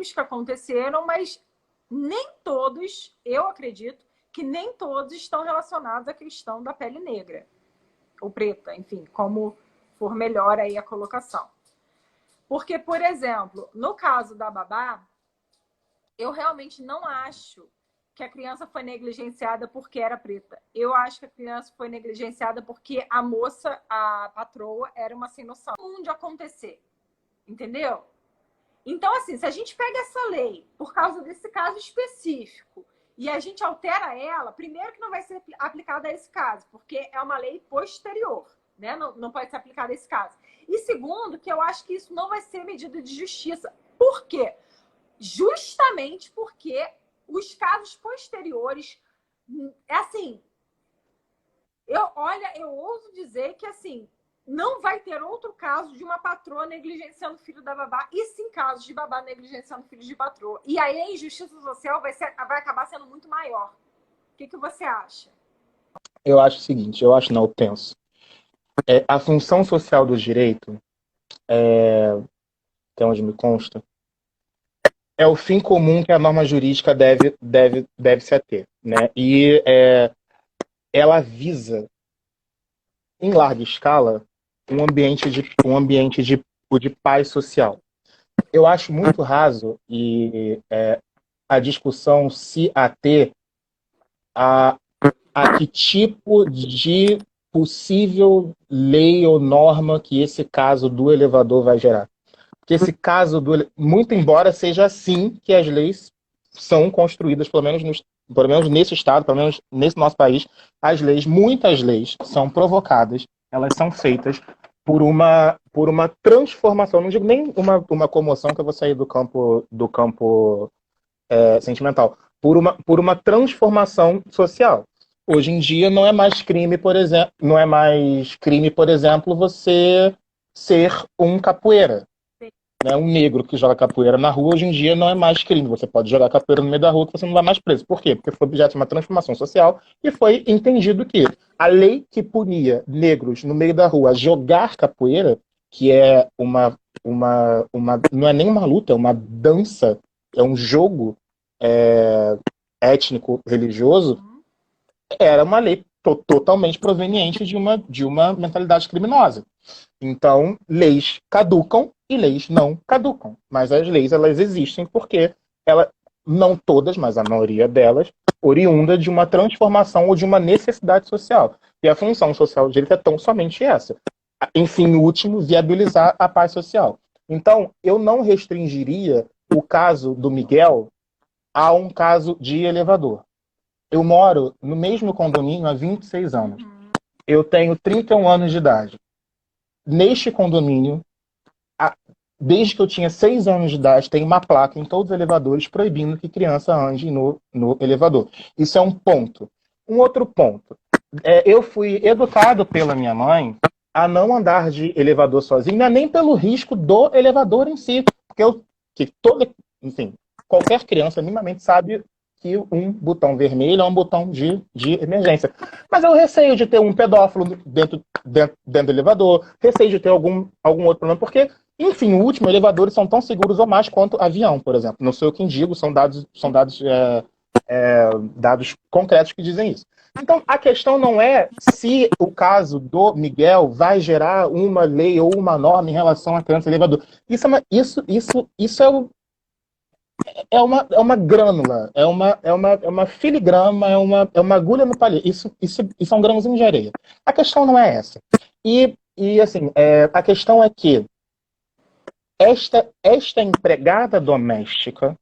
crimes que aconteceram, mas nem todos, eu acredito, que nem todos estão relacionados à questão da pele negra ou preta, enfim, como for melhor aí a colocação. Porque, por exemplo, no caso da Babá, eu realmente não acho que a criança foi negligenciada porque era preta. Eu acho que a criança foi negligenciada porque a moça, a patroa, era uma sem noção. De acontecer, entendeu? Então, assim, se a gente pega essa lei por causa desse caso específico e a gente altera ela, primeiro que não vai ser aplicada a esse caso, porque é uma lei posterior, né? Não pode ser aplicada a esse caso. E segundo, que eu acho que isso não vai ser medida de justiça. Por quê? Justamente porque os casos posteriores, assim, eu ouso dizer que, assim, não vai ter outro caso de uma patroa negligenciando o filho da babá, e sim casos de babá negligenciando filhos de patroa. E aí a injustiça social vai acabar sendo muito maior. O que você acha? Eu acho o seguinte, eu penso. A função social do direito, até onde me consta, é o fim comum que a norma jurídica deve se ater, né? E ela visa, em larga escala, um ambiente de paz social. Eu acho muito raso a discussão se ater a, a que tipo de possível lei ou norma que esse caso do elevador vai gerar. Porque esse caso muito embora seja assim que as leis são construídas, pelo menos nesse estado, pelo menos nesse nosso país, muitas leis são provocadas, elas são feitas por uma transformação, não digo nem uma comoção que eu vou sair do campo sentimental, por uma transformação social. Hoje em dia não é mais crime, por exemplo, você ser um capoeira, né? Um negro que joga capoeira na rua, hoje em dia não é mais crime. Você pode jogar capoeira no meio da rua que você não vai mais preso. Por quê? Porque foi objeto de uma transformação social e foi entendido que a lei que punia negros no meio da rua jogar capoeira, que é não é nem uma luta, é uma dança, é um jogo é, étnico-religioso, era uma lei totalmente proveniente de uma mentalidade criminosa. Então, leis caducam e leis não caducam. Mas as leis, elas existem porque não todas, mas a maioria delas, oriunda de uma transformação ou de uma necessidade social. E a função social do direito é tão somente essa. Enfim, o último, viabilizar a paz social. Então, eu não restringiria o caso do Miguel a um caso de elevador. Eu moro no mesmo condomínio há 26 anos. Eu tenho 31 anos de idade. Neste condomínio, desde que eu tinha 6 anos de idade, tem uma placa em todos os elevadores proibindo que criança ande no elevador. Isso é um ponto. Um outro ponto. Eu fui educado pela minha mãe a não andar de elevador sozinho, não é nem pelo risco do elevador em si, porque enfim, qualquer criança minimamente sabe que um botão vermelho é um botão de emergência. Mas eu receio de ter um pedófilo dentro do elevador, receio de ter algum outro problema, porque, enfim, o último, elevadores são tão seguros ou mais quanto avião, por exemplo. Não sou eu quem digo, são dados concretos que dizem isso. Então, a questão não é se o caso do Miguel vai gerar uma lei ou uma norma em relação à criança elevador. Isso é uma grânula, é uma filigrama, é uma agulha no palheiro. Isso é um grãozinho de areia. A questão não é essa. E assim, a questão é que esta empregada doméstica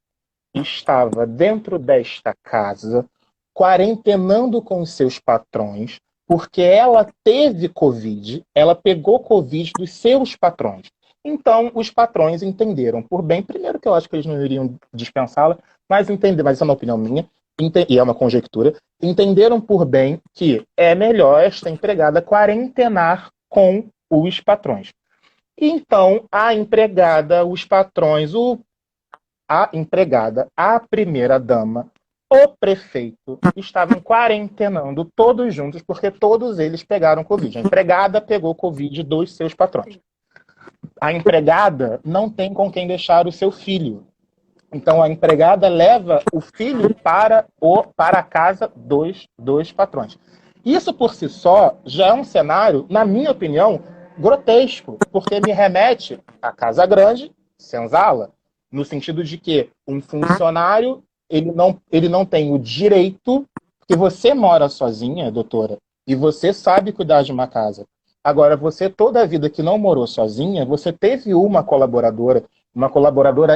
estava dentro desta casa, quarentenando com os seus patrões, porque ela teve Covid, ela pegou Covid dos seus patrões. Então, os patrões entenderam por bem, primeiro que eu acho que eles não iriam dispensá-la, mas isso é uma opinião minha, e é uma conjectura, entenderam por bem que é melhor esta empregada quarentenar com os patrões. Então, a empregada, os patrões, a empregada, a primeira-dama, o prefeito estavam quarentenando todos juntos, porque todos eles pegaram Covid. A empregada pegou Covid dos seus patrões. A empregada não tem com quem deixar o seu filho. Então, a empregada leva o filho para a casa dos patrões. Isso, por si só, já é um cenário, na minha opinião, grotesco, porque me remete à casa grande, senzala, no sentido de que um funcionário ele não tem o direito, que você mora sozinha, doutora, e você sabe cuidar de uma casa. Agora, você, toda a vida que não morou sozinha, você teve uma colaboradora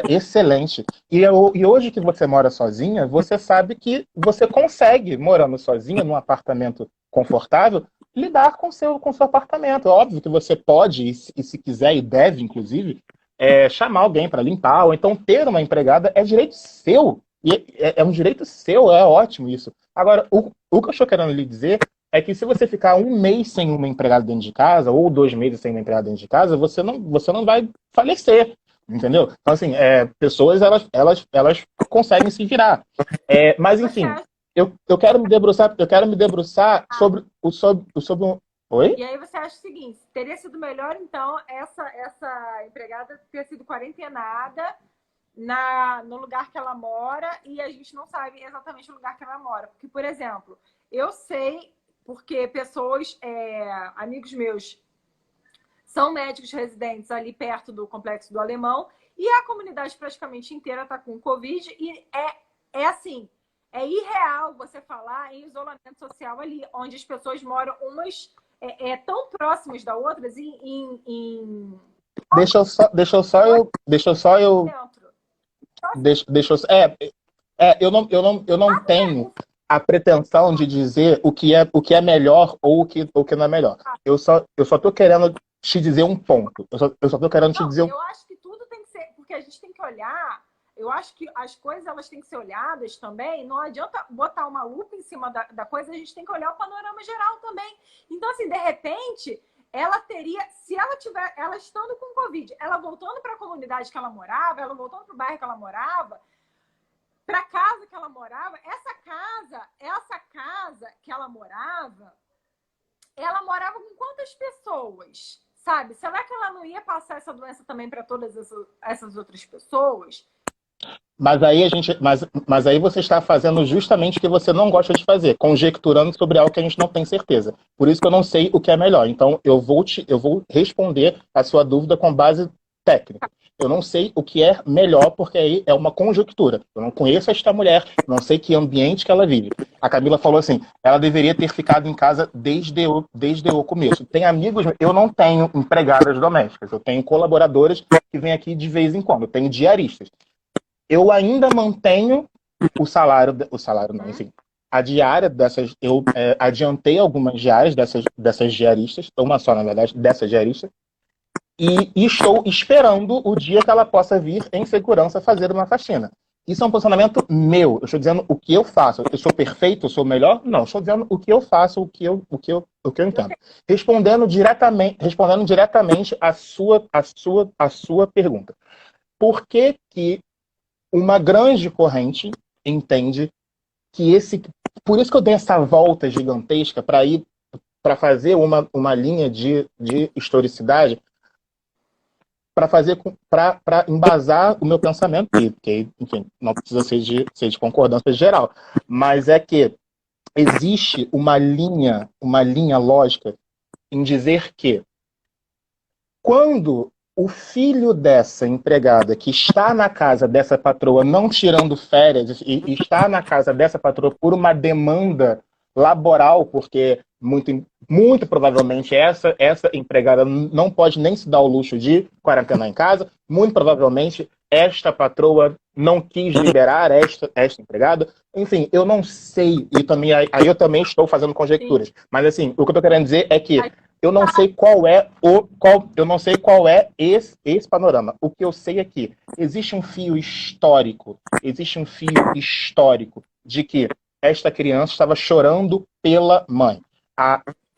excelente. E hoje que você mora sozinha, você sabe que você consegue, morando sozinha, num apartamento confortável, lidar com seu apartamento. É óbvio que você pode, e se quiser e deve, inclusive, chamar alguém para limpar, ou então ter uma empregada, é direito seu. E é um direito seu, é ótimo isso. Agora, o que eu estou querendo lhe dizer é que se você ficar um mês sem uma empregada dentro de casa, ou 2 meses sem uma empregada dentro de casa, você não vai falecer. Entendeu? Então, assim, pessoas, elas conseguem se virar. Mas, enfim, eu quero me debruçar sobre um... Oi? E aí você acha o seguinte, teria sido melhor, então, essa empregada ter sido quarentenada no lugar que ela mora, e a gente não sabe exatamente o lugar que ela mora. Porque, por exemplo, eu sei, porque pessoas, amigos meus, são médicos residentes ali perto do Complexo do Alemão, e a comunidade praticamente inteira está com Covid, e é assim, é irreal você falar em isolamento social ali, onde as pessoas moram umas tão próximas da outras em... Eu não tenho a pretensão de dizer o que é melhor ou o que não é melhor. Eu só tô querendo te dizer um ponto. Eu só tô querendo te dizer Eu acho que tudo tem que ser, porque a gente tem que olhar. Eu acho que as coisas elas têm que ser olhadas também. Não adianta botar uma lupa em cima da coisa, a gente tem que olhar o panorama geral também. Então, assim, de repente, ela teria, se ela estando com Covid, ela voltando para a comunidade que ela morava, ela voltando para o bairro que ela morava, para a casa que ela morava, essa casa que ela morava com quantas pessoas? Sabe? Será que ela não ia passar essa doença também para todas essas outras pessoas? Mas aí você está fazendo justamente o que você não gosta de fazer, conjecturando sobre algo que a gente não tem certeza. Por isso que eu não sei o que é melhor. Então eu vou responder a sua dúvida com base técnica. Eu não sei o que é melhor, porque aí é uma conjectura. Eu não conheço esta mulher, não sei que ambiente que ela vive. A Camila falou assim, ela deveria ter ficado em casa desde o começo. Tem amigos, eu não tenho empregadas domésticas, eu tenho colaboradoras que vêm aqui de vez em quando, eu tenho diaristas. Eu ainda mantenho o salário não, enfim, a diária dessas, eu adiantei algumas diárias dessas diaristas, uma só, na verdade, dessas diaristas, e estou esperando o dia que ela possa vir em segurança fazer uma faxina. Isso é um posicionamento meu. Eu estou dizendo o que eu faço. Eu sou perfeito? Eu sou melhor? Não. Estou dizendo o que eu faço, o que eu entendo. Respondendo diretamente a sua pergunta. Por que uma grande corrente entende que por isso que eu dei essa volta gigantesca para fazer uma linha de historicidade, para embasar o meu pensamento, que, enfim, não precisa ser de concordância geral, mas é que existe uma linha lógica em dizer que quando o filho dessa empregada que está na casa dessa patroa não tirando férias e está na casa dessa patroa por uma demanda laboral, porque muito provavelmente essa empregada não pode nem se dar o luxo de quarentenar em casa, muito provavelmente esta patroa não quis liberar esta empregada. Enfim, eu não sei, e também aí eu também estou fazendo conjecturas. Sim. Mas assim, o que eu estou querendo dizer é que eu não sei qual é esse panorama. O que eu sei é que existe um fio histórico de que esta criança estava chorando pela mãe.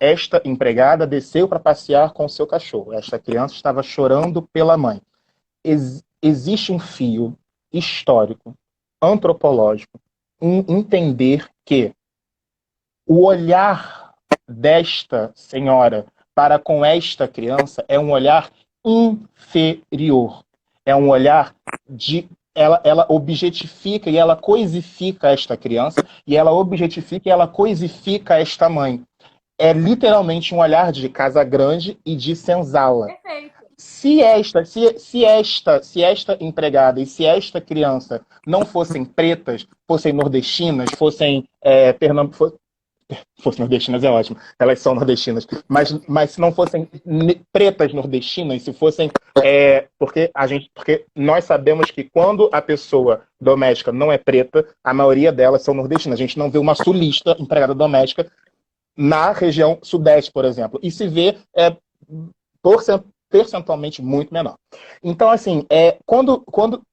Esta empregada desceu para passear com o seu cachorro. Esta criança estava chorando pela mãe. Existe um fio histórico, antropológico, em entender que o olhar desta senhora para com esta criança é um olhar inferior. É um olhar de ela objetifica e ela coisifica esta criança, e ela objetifica e ela coisifica esta mãe. É literalmente um olhar de casa grande e de senzala. Perfeito. Se esta empregada e se esta criança não fossem pretas, fossem nordestinas, fossem fossem nordestinas é ótimo, elas são nordestinas, mas se não fossem pretas nordestinas, se fossem porque nós sabemos que quando a pessoa doméstica não é preta, a maioria delas são nordestinas. A gente não vê uma sulista empregada doméstica na região sudeste, por exemplo, e se vê percentualmente muito menor. Então, assim,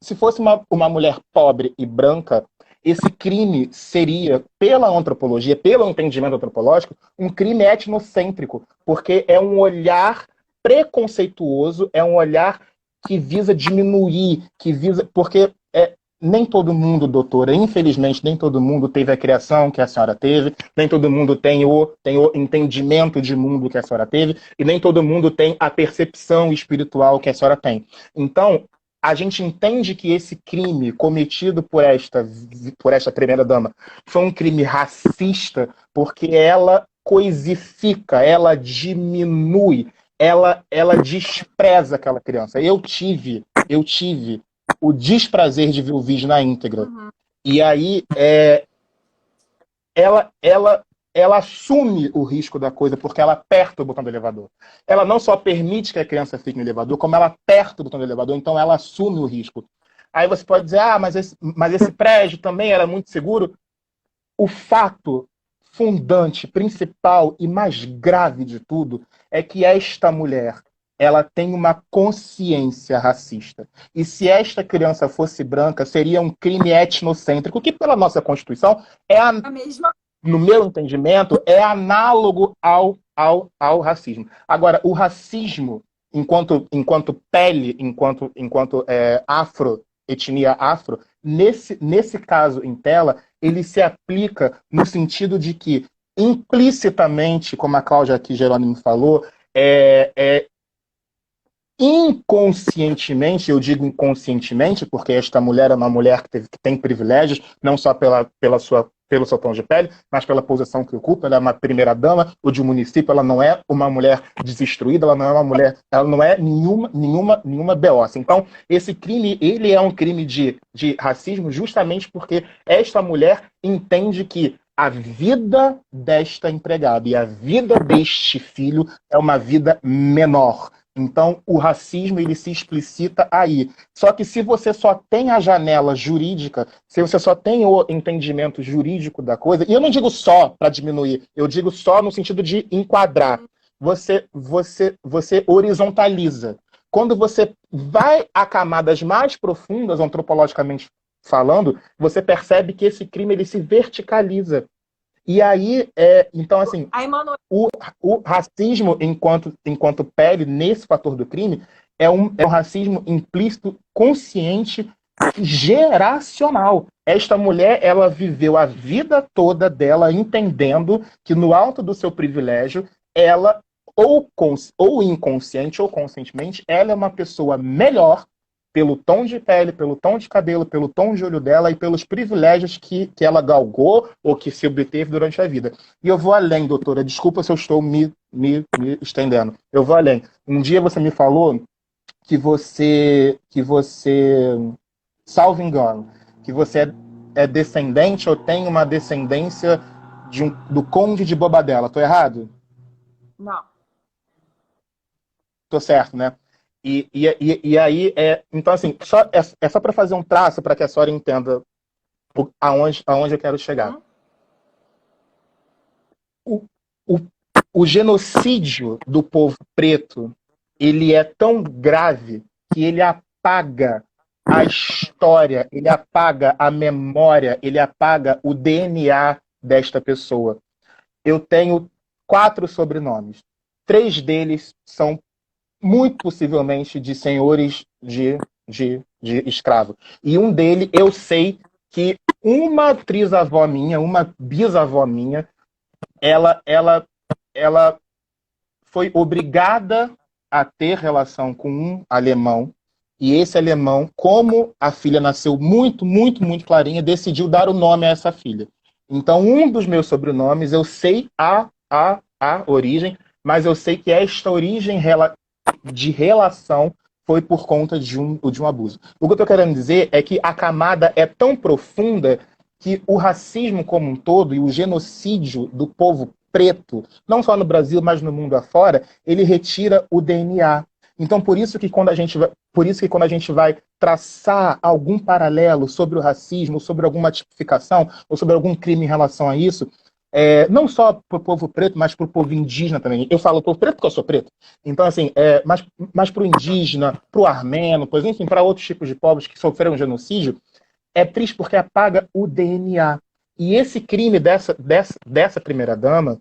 se fosse uma mulher pobre e branca, esse crime seria, pela antropologia, pelo entendimento antropológico, um crime etnocêntrico, porque é um olhar preconceituoso, é um olhar que visa diminuir, porque nem todo mundo, doutora, infelizmente, nem todo mundo teve a criação que a senhora teve, nem todo mundo tem o entendimento de mundo que a senhora teve, e nem todo mundo tem a percepção espiritual que a senhora tem. Então, a gente entende que esse crime cometido por esta primeira-dama foi um crime racista, porque ela coisifica, ela diminui, ela despreza aquela criança. Eu tive o desprazer de ver o vídeo na íntegra. Uhum. E aí, ela assume o risco da coisa porque ela aperta o botão do elevador. Ela não só permite que a criança fique no elevador, como ela aperta o botão do elevador, então ela assume o risco. Aí você pode dizer, mas esse prédio também era muito seguro. O fato fundante, principal e mais grave de tudo é que esta mulher, ela tem uma consciência racista. E se esta criança fosse branca, seria um crime etnocêntrico, que pela nossa Constituição A mesma. no meu entendimento, é análogo ao racismo. Agora, o racismo, enquanto pele, enquanto etnia afro, nesse caso em tela, ele se aplica no sentido de que, implicitamente, como a Cláudia aqui, Jerônimo, falou, inconscientemente, eu digo inconscientemente, porque esta mulher é uma mulher que tem privilégios, não só pelo seu tom de pele, mas pela posição que ocupa. Ela é uma primeira-dama, ou de um município, ela não é uma mulher desinstruída, ela não é nenhuma beossa. Então, esse crime, ele é um crime de racismo justamente porque esta mulher entende que a vida desta empregada e a vida deste filho é uma vida menor. Então, o racismo, ele se explicita aí. Só que se você só tem a janela jurídica, se você só tem o entendimento jurídico da coisa, e eu não digo só para diminuir, eu digo só no sentido de enquadrar, você horizontaliza. Quando você vai a camadas mais profundas, antropologicamente falando, você percebe que esse crime ele se verticaliza. E aí, então, assim, o racismo enquanto pele, nesse fator do crime, é um racismo implícito, consciente, geracional. Esta mulher, ela viveu a vida toda dela entendendo que no alto do seu privilégio, ela, ou inconsciente ou conscientemente, ela é uma pessoa melhor pelo tom de pele, pelo tom de cabelo, pelo tom de olho dela e pelos privilégios que ela galgou ou que se obteve durante a vida. E eu vou além, doutora, desculpa se eu estou me estendendo. Eu vou além. Um dia você me falou que você salvo engano, que você é descendente ou tem uma descendência do Conde de Bobadela. Estou errado? Não. Estou certo, né? E aí, então, assim, é só para fazer um traço para que a senhora entenda aonde eu quero chegar. O genocídio do povo preto, ele é tão grave que ele apaga a história, ele apaga a memória, ele apaga o DNA desta pessoa. Eu tenho 4 sobrenomes. 3 deles são muito possivelmente de senhores de escravo. E um dele, eu sei que uma trisavó minha, uma bisavó minha, ela foi obrigada a ter relação com um alemão E esse alemão, como a filha nasceu muito, muito, muito clarinha, decidiu dar o nome a essa filha. Então, um dos meus sobrenomes, eu sei a origem, mas eu sei que esta origem de relação foi por conta de um abuso. O que eu estou querendo dizer é que a camada é tão profunda que o racismo como um todo e o genocídio do povo preto, não só no Brasil, mas no mundo afora, ele retira o DNA. Então, por isso que quando a gente vai traçar algum paralelo sobre o racismo, sobre alguma tipificação, ou sobre algum crime em relação a isso, não só para o povo preto, mas para o povo indígena também. Eu falo povo preto porque eu sou preto. Então, assim, mas para o indígena, para o armeno, pois enfim, para outros tipos de povos que sofreram genocídio, é triste porque apaga o DNA. E esse crime dessa primeira-dama,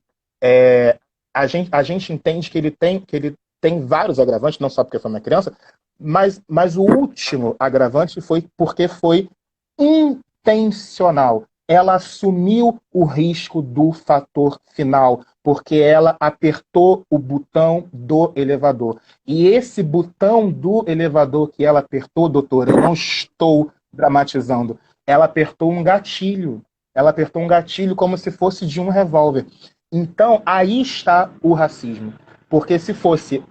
a gente entende que ele tem vários agravantes, não só porque foi uma criança, mas o último agravante foi porque foi intencional. Ela assumiu o risco do fator final, porque ela apertou o botão do elevador. E esse botão do elevador que ela apertou, doutora, eu não estou dramatizando, ela apertou um gatilho. Ela apertou um gatilho como se fosse de um revólver. Então, aí está o racismo. Porque se fosse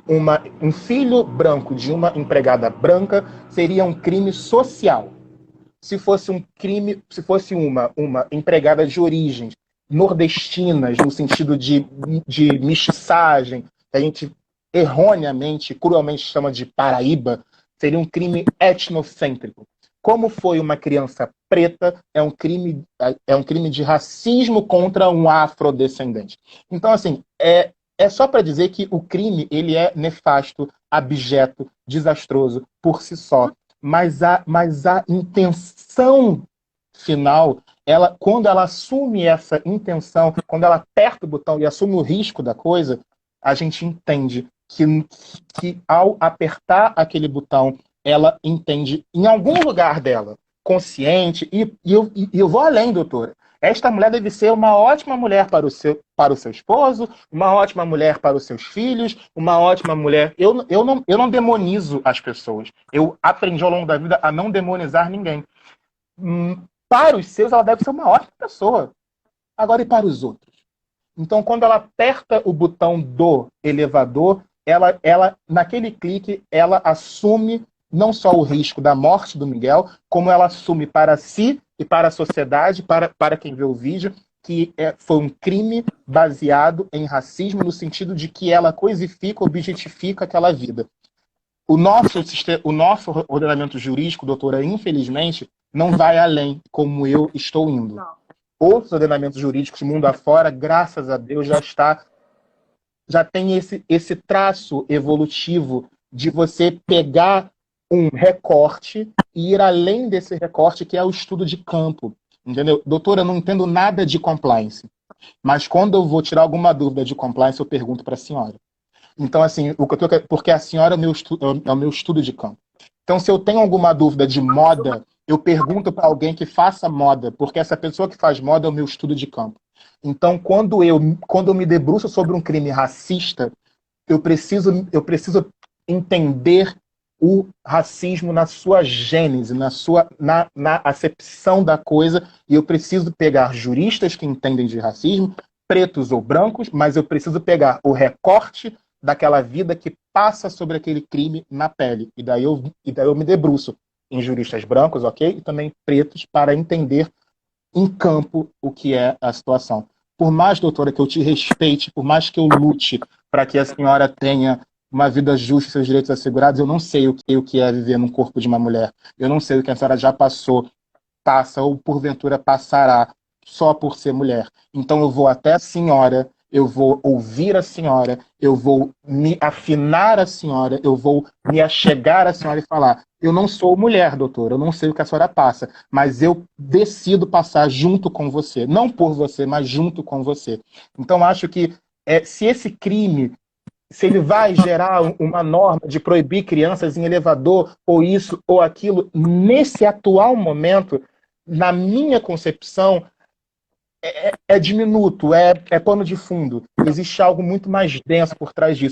um filho branco de uma empregada branca, seria um crime social. Se fosse um crime, se fosse uma empregada de origens nordestinas, no sentido de mestiçagem, que a gente erroneamente, cruelmente chama de Paraíba, seria um crime etnocêntrico. Como foi uma criança preta, é um crime de racismo contra um afrodescendente. Então, assim, é só para dizer que o crime ele é nefasto, abjeto, desastroso por si só. Mas a intenção final, quando ela assume essa intenção, quando ela aperta o botão e assume o risco da coisa, a gente entende que ao apertar aquele botão, ela entende em algum lugar dela, consciente, e eu vou além, doutora. Esta mulher deve ser uma ótima mulher para o seu esposo, uma ótima mulher para os seus filhos, uma ótima mulher. Eu não demonizo as pessoas. Eu aprendi ao longo da vida a não demonizar ninguém. Para os seus, ela deve ser uma ótima pessoa. Agora, e para os outros? Então, quando ela aperta o botão do elevador, ela naquele clique, ela assume não só o risco da morte do Miguel, como ela assume para si e para a sociedade, para quem vê o vídeo, que foi um crime baseado em racismo, no sentido de que ela coisifica, objetifica aquela vida. O nosso ordenamento jurídico, doutora, infelizmente, não vai além como eu estou indo. Não. Outros ordenamentos jurídicos, mundo afora, graças a Deus, já tem esse traço evolutivo de você pegar um recorte e ir além desse recorte, que é o estudo de campo. Entendeu? Doutora, eu não entendo nada de compliance, mas quando eu vou tirar alguma dúvida de compliance, eu pergunto para a senhora. Então, assim, porque a senhora é o meu estudo de campo. Então, se eu tenho alguma dúvida de moda, eu pergunto para alguém que faça moda, porque essa pessoa que faz moda é o meu estudo de campo. Então, quando eu me debruço sobre um crime racista, eu preciso entender o racismo na sua gênese, na acepção da coisa, e eu preciso pegar juristas que entendem de racismo, pretos ou brancos, mas eu preciso pegar o recorte daquela vida que passa sobre aquele crime na pele. E daí eu me debruço em juristas brancos, ok? E também pretos, para entender em campo o que é a situação. Por mais, doutora, que eu te respeite, por mais que eu lute para que a senhora tenha uma vida justa e seus direitos assegurados, eu não sei o que é viver num corpo de uma mulher. Eu não sei o que a senhora já passou, passa ou porventura passará só por ser mulher. Então eu vou até a senhora, eu vou ouvir a senhora, eu vou me afinar a senhora, eu vou me achegar à senhora e falar: eu não sou mulher, doutor, eu não sei o que a senhora passa, mas eu decido passar junto com você. Não por você, mas junto com você. Então acho que se esse crime, se ele vai gerar uma norma de proibir crianças em elevador, ou isso ou aquilo, nesse atual momento, na minha concepção, é diminuto, é pano de fundo. Existe algo muito mais denso por trás disso.